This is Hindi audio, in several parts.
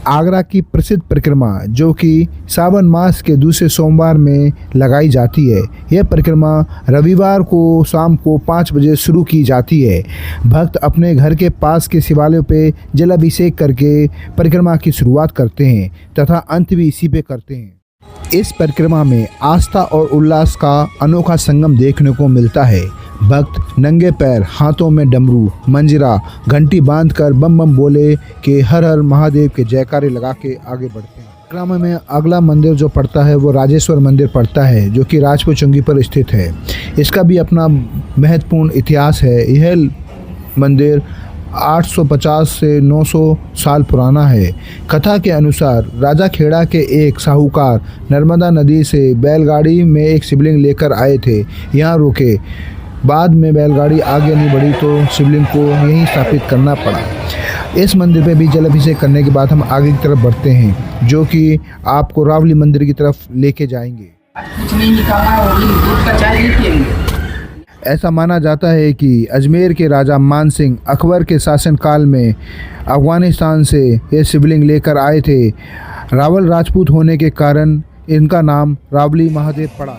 आगरा की प्रसिद्ध परिक्रमा जो कि सावन मास के दूसरे सोमवार में लगाई जाती है। यह परिक्रमा रविवार को शाम को 5 बजे शुरू की जाती है। भक्त अपने घर के पास के शिवालयों पे जलाभिषेक करके परिक्रमा की शुरुआत करते हैं तथा अंत भी इसी पे करते हैं। इस परिक्रमा में आस्था और उल्लास का अनोखा संगम देखने को मिलता है। भक्त नंगे पैर, हाथों में डमरू, मंजीरा, घंटी बांधकर बम बम बोले के हर हर महादेव के जयकारे लगा के आगे बढ़ते हैं। परिक्रमा में अगला मंदिर जो पड़ता है वो राजेश्वर मंदिर पड़ता है जो कि राजपुर चुंगी पर स्थित है। इसका भी अपना महत्वपूर्ण इतिहास है। यह मंदिर 850 से 900 साल पुराना है। कथा के अनुसार राजा खेड़ा के एक साहूकार नर्मदा नदी से बैलगाड़ी में एक शिवलिंग लेकर आए थे, यहाँ रुके। बाद में बैलगाड़ी आगे नहीं बढ़ी तो शिवलिंग को यहीं स्थापित करना पड़ा। इस मंदिर पे भी जलाभिषेक करने के बाद हम आगे की तरफ बढ़ते हैं जो कि आपको रावली मंदिर की तरफ लेके जाएंगे। ऐसा माना जाता है कि अजमेर के राजा मान सिंह अकबर के शासनकाल में अफगानिस्तान से ये शिवलिंग लेकर आए थे। रावल राजपूत होने के कारण इनका नाम रावली महादेव पड़ा।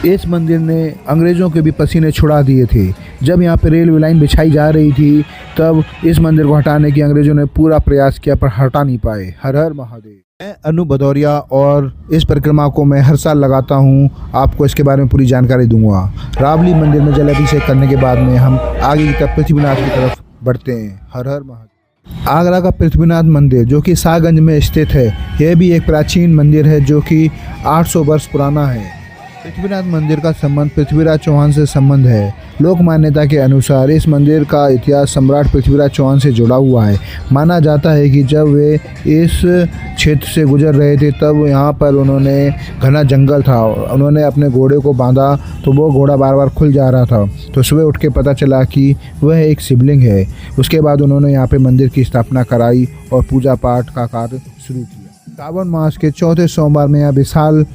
इस मंदिर ने अंग्रेज़ों के भी पसीने छुड़ा दिए थे। जब यहाँ पे रेलवे लाइन बिछाई जा रही थी तब इस मंदिर को हटाने की अंग्रेज़ों ने पूरा प्रयास किया पर हटा नहीं पाए। हर हर महादेव। मैं अनु भदौरिया और इस परिक्रमा को मैं हर साल लगाता हूँ। आपको इसके बारे में पूरी जानकारी दूंगा। रावली मंदिर में जलाभिषेक करने के बाद में हम आगे की तरफ पृथ्वीनाथ की तरफ बढ़ते हैं। हर हर महादेव। आगरा का पृथ्वीनाथ मंदिर जो कि शाहगंज में स्थित है, यह भी एक प्राचीन मंदिर है जो कि 800 वर्ष पुराना है। पृथ्वीनाथ मंदिर का संबंध पृथ्वीराज चौहान से संबंध है। लोक मान्यता के अनुसार इस मंदिर का इतिहास सम्राट पृथ्वीराज चौहान से जुड़ा हुआ है। माना जाता है कि जब वे इस क्षेत्र से गुजर रहे थे तब यहाँ पर उन्होंने घना जंगल था, उन्होंने अपने घोड़े को बांधा तो वो घोड़ा बार बार खुल जा रहा था। तो सुबह उठ के पता चला कि वह एक शिवलिंग है। उसके बाद उन्होंने यहाँ पे मंदिर की स्थापना कराई और पूजा पाठ का कार्य शुरू किया। सावन मास के चौथे सोमवार में यहाँ विशाल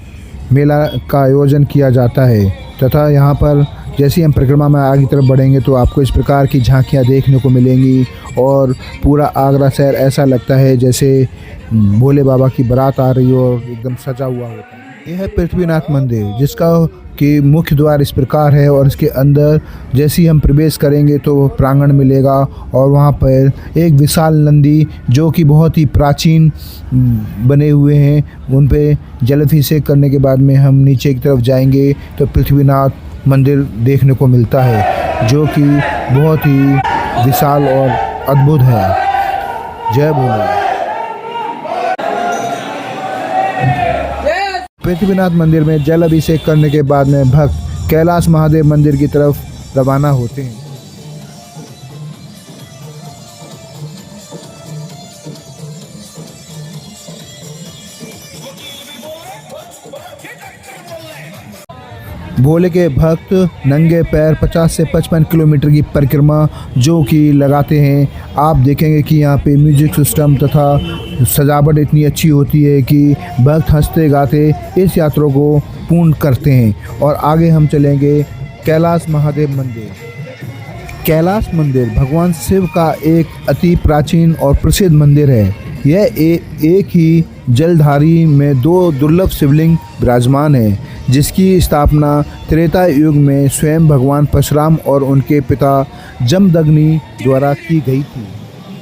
मेला का आयोजन किया जाता है तथा यहाँ पर जैसे हम परिक्रमा में आगे की तरफ बढ़ेंगे तो आपको इस प्रकार की झांकियाँ देखने को मिलेंगी और पूरा आगरा शहर ऐसा लगता है जैसे भोले बाबा की बारात आ रही हो और एकदम सजा हुआ होता है। यह है पृथ्वीनाथ मंदिर जिसका कि मुख्य द्वार इस प्रकार है और इसके अंदर जैसे ही हम प्रवेश करेंगे तो प्रांगण मिलेगा और वहाँ पर एक विशाल नंदी जो कि बहुत ही प्राचीन बने हुए हैं, उन पे जलाभिषेक करने के बाद में हम नीचे की तरफ जाएंगे तो पृथ्वीनाथ मंदिर देखने को मिलता है जो कि बहुत ही विशाल और अद्भुत है। जय भोले। पृथ्वीनाथ मंदिर में जलाभिषेक करने के बाद में भक्त कैलाश महादेव मंदिर की तरफ रवाना होते हैं। भोले के भक्त नंगे पैर 50 से 55 किलोमीटर की परिक्रमा जो कि लगाते हैं। आप देखेंगे कि यहाँ पे म्यूजिक सिस्टम तथा सजावट इतनी अच्छी होती है कि भक्त हंसते गाते इस यात्रा को पूर्ण करते हैं। और आगे हम चलेंगे कैलाश महादेव मंदिर। कैलाश मंदिर भगवान शिव का एक अति प्राचीन और प्रसिद्ध मंदिर है। यह एक ही जलधारी में 2 दुर्लभ शिवलिंग विराजमान है जिसकी स्थापना त्रेता युग में स्वयं भगवान परशुराम और उनके पिता जमदग्नि द्वारा की गई थी।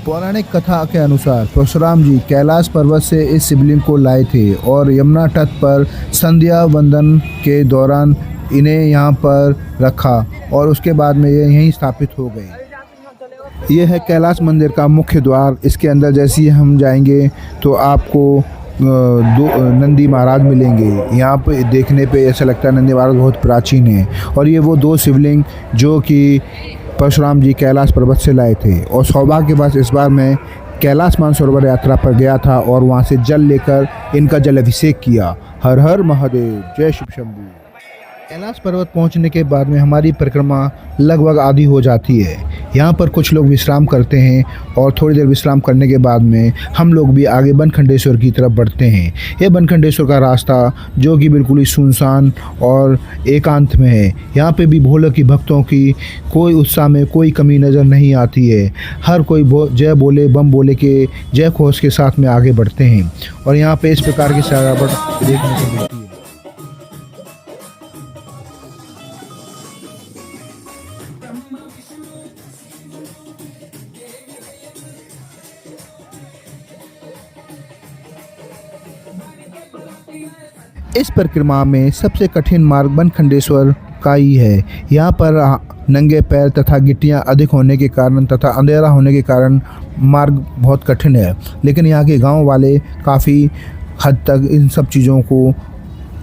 पौराणिक कथा के अनुसार परशुराम जी कैलाश पर्वत से इस शिवलिंग को लाए थे और यमुना तट पर संध्या वंदन के दौरान इन्हें यहाँ पर रखा और उसके बाद में ये यहीं स्थापित हो गए। यह है कैलाश मंदिर का मुख्य द्वार। इसके अंदर जैसे ही हम जाएंगे तो आपको 2 नंदी महाराज मिलेंगे। यहाँ पे देखने पे ऐसा लगता है नंदी महाराज बहुत प्राचीन है और ये वो 2 शिवलिंग जो कि परशुराम जी कैलाश पर्वत से लाए थे। और सौभाग्य के पास इस बार मैं कैलाश मानसरोवर यात्रा पर गया था और वहाँ से जल लेकर इनका जलाभिषेक किया। हर हर महादेव। जय शिव शंभू। कैलाश पर्वत पहुंचने के बाद में हमारी परिक्रमा लगभग आधी हो जाती है। यहाँ पर कुछ लोग विश्राम करते हैं और थोड़ी देर विश्राम करने के बाद में हम लोग भी आगे बनखंडेश्वर की तरफ बढ़ते हैं। ये बनखंडेश्वर का रास्ता जो कि बिल्कुल ही सुनसान और एकांत में है। यहाँ पे भी भोले की भक्तों की कोई उत्साह में कोई कमी नज़र नहीं आती है। हर कोई जय बोले बम बोले के जय घोष के साथ में आगे बढ़ते हैं और यहाँ पे इस प्रकार की सजावट देखने को मिलती है। इस परिक्रमा में सबसे कठिन मार्ग बनखंडेश्वर का ही है। यहाँ पर नंगे पैर तथा गिट्टियाँ अधिक होने के कारण तथा अंधेरा होने के कारण मार्ग बहुत कठिन है, लेकिन यहाँ के गांव वाले काफ़ी हद तक इन सब चीज़ों को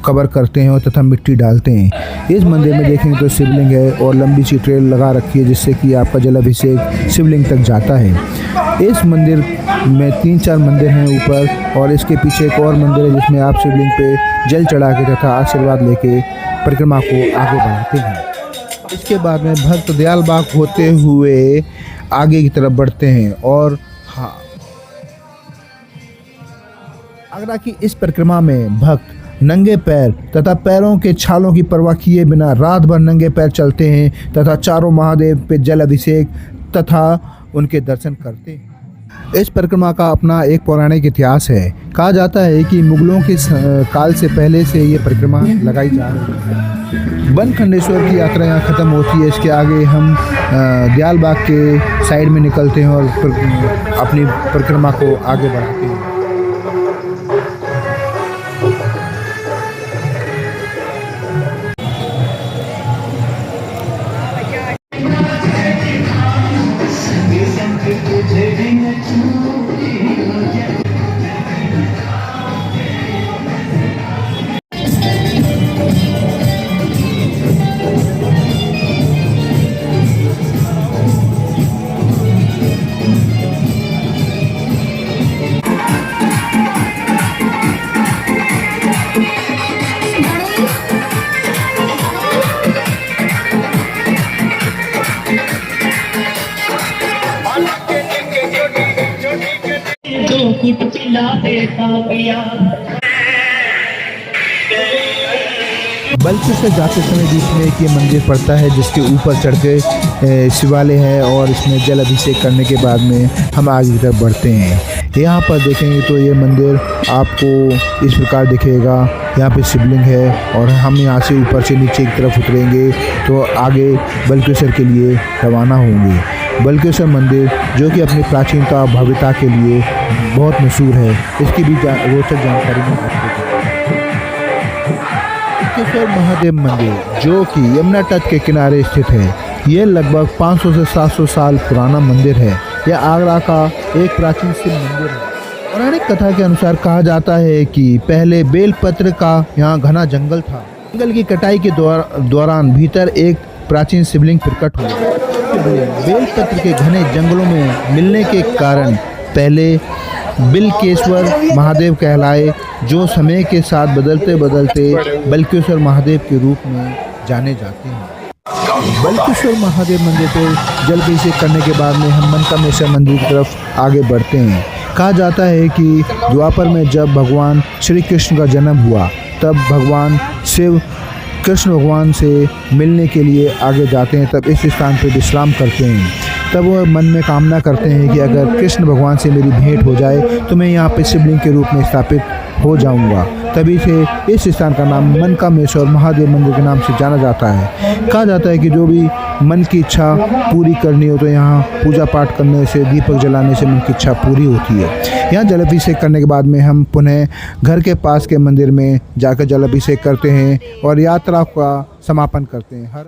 कवर करते हैं और तथा मिट्टी डालते हैं। इस मंदिर में देखेंगे तो शिवलिंग है और लंबी सी ट्रेल लगा रखी है जिससे कि आपका जलाभिषेक शिवलिंग तक जाता है। इस मंदिर में 3-4 मंदिर हैं ऊपर और इसके पीछे एक और मंदिर है जिसमें आप शिवलिंग पे जल चढ़ा के तथा आशीर्वाद लेके परिक्रमा को आगे बढ़ाते हैं। इसके बाद में भक्त दयाल बाग होते हुए आगे की तरफ बढ़ते हैं और आगरा की इस परिक्रमा में भक्त नंगे पैर तथा पैरों के छालों की परवाह किए बिना रात भर नंगे पैर चलते हैं तथा चारों महादेव पे जल अभिषेक तथा उनके दर्शन करते हैं। इस परिक्रमा का अपना एक पौराणिक इतिहास है। कहा जाता है कि मुगलों के काल से पहले से ये परिक्रमा लगाई जा रही है। बनखंडेश्वर की यात्रा यहाँ ख़त्म होती है। इसके आगे हम दयाल बाग के साइड में निकलते हैं और अपनी परिक्रमा को आगे बढ़ाते हैं। बल्कि से जाते समय बीच में एक ये मंदिर पड़ता है जिसके ऊपर चढ़ के शिवालय है और इसमें जल अभिषेक करने के बाद में हम आगे की तरफ बढ़ते हैं। यहाँ पर देखेंगे तो ये मंदिर आपको इस प्रकार दिखेगा। यहाँ पे शिवलिंग है और हम यहाँ से ऊपर से नीचे की तरफ उतरेंगे तो आगे बल्केश्वर के लिए रवाना होंगे। बल्केश्वर मंदिर जो कि अपनी प्राचीनता भव्यता के लिए बहुत मशहूर है, इसकी भी रोचक जानकारी में आपको बल्केश्वर महादेव मंदिर जो कि यमुना तट के किनारे स्थित है। ये लगभग 500 से 700 साल पुराना मंदिर है। यह आगरा का एक प्राचीन शिव मंदिर है। पौराणिक कथा के अनुसार कहा जाता है कि पहले बेलपत्र का यहाँ घना जंगल था। जंगल की कटाई के दौरान भीतर एक प्राचीन शिवलिंग प्रकट हुआ। बेलपत्र के घने जंगलों में मिलने के कारण पहले बिलकेश्वर महादेव कहलाए, जो समय के साथ बदलते बदलते बल्केश्वर महादेव के रूप में जाने जाते हैं। बल्केश्वर महादेव मंदिर पर जल अभिषेक करने के बाद में हम मनकामेश्वर मंदिर की तरफ आगे बढ़ते हैं। कहा जाता है कि द्वापर में जब भगवान श्री कृष्ण का जन्म हुआ तब भगवान शिव कृष्ण भगवान से मिलने के लिए आगे जाते हैं। तब इस स्थान पर विश्राम करते हैं। तब वह मन में कामना करते हैं कि अगर कृष्ण भगवान से मेरी भेंट हो जाए तो मैं यहाँ पे शिवलिंग के रूप में स्थापित हो जाऊंगा। तभी से इस स्थान का नाम मनकामेश्वर महादेव मंदिर के नाम से जाना जाता है। कहा जाता है कि जो भी मन की इच्छा पूरी करनी हो तो यहाँ पूजा पाठ करने से, दीपक जलाने से मन की इच्छा पूरी होती है। यहाँ जल अभिषेक करने के बाद में हम पुनः घर के पास के मंदिर में जाकर जल अभिषेक करते हैं और यात्रा का समापन करते हैं।